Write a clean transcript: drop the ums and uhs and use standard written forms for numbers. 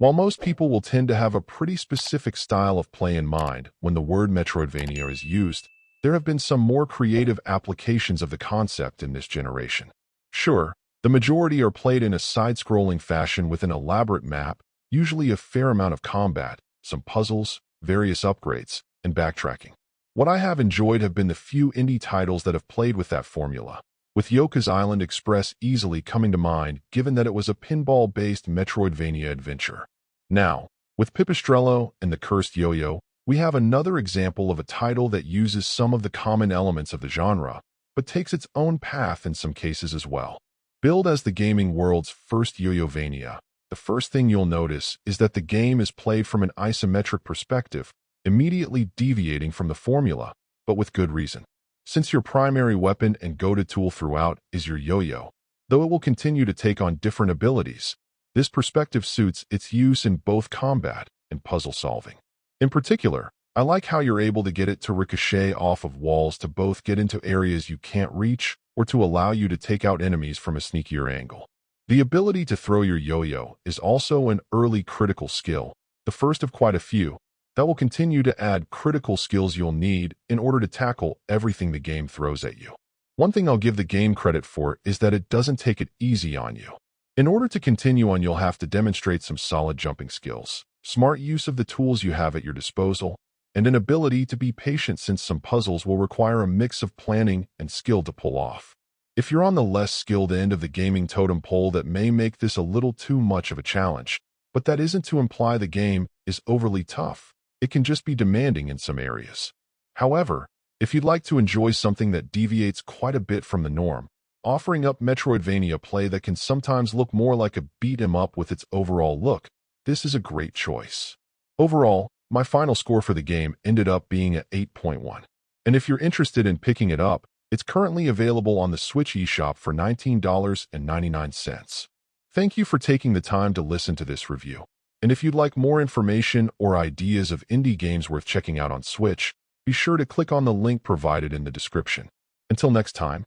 While most people will tend to have a pretty specific style of play in mind when the word Metroidvania is used, there have been some more creative applications of the concept in this generation. Sure, the majority are played in a side-scrolling fashion with an elaborate map, usually a fair amount of combat, some puzzles, various upgrades, and backtracking. What I have enjoyed have been the few indie titles that have played with that formula, with Yoko's Island Express easily coming to mind given that it was a pinball-based Metroidvania adventure. Now, with Pipistrello and the Cursed Yoyo, we have another example of a title that uses some of the common elements of the genre, but takes its own path in some cases as well. Billed as the gaming world's first Yoyovania, the first thing you'll notice is that the game is played from an isometric perspective, immediately deviating from the formula, but with good reason. Since your primary weapon and go-to tool throughout is your yo-yo, though it will continue to take on different abilities, this perspective suits its use in both combat and puzzle solving. In particular, I like how you're able to get it to ricochet off of walls to both get into areas you can't reach or to allow you to take out enemies from a sneakier angle. The ability to throw your yo-yo is also an early critical skill, the first of quite a few, that will continue to add critical skills you'll need in order to tackle everything the game throws at you. One thing I'll give the game credit for is that it doesn't take it easy on you. In order to continue on, you'll have to demonstrate some solid jumping skills, smart use of the tools you have at your disposal, and an ability to be patient since some puzzles will require a mix of planning and skill to pull off. If you're on the less skilled end of the gaming totem pole, that may make this a little too much of a challenge, but that isn't to imply the game is overly tough. It can just be demanding in some areas. However, if you'd like to enjoy something that deviates quite a bit from the norm, offering up Metroidvania play that can sometimes look more like a beat-em-up with its overall look, this is a great choice. Overall, my final score for the game ended up being at 8.1. And if you're interested in picking it up, it's currently available on the Switch eShop for $19.99. Thank you for taking the time to listen to this review. And if you'd like more information or ideas of indie games worth checking out on Switch, be sure to click on the link provided in the description. Until next time.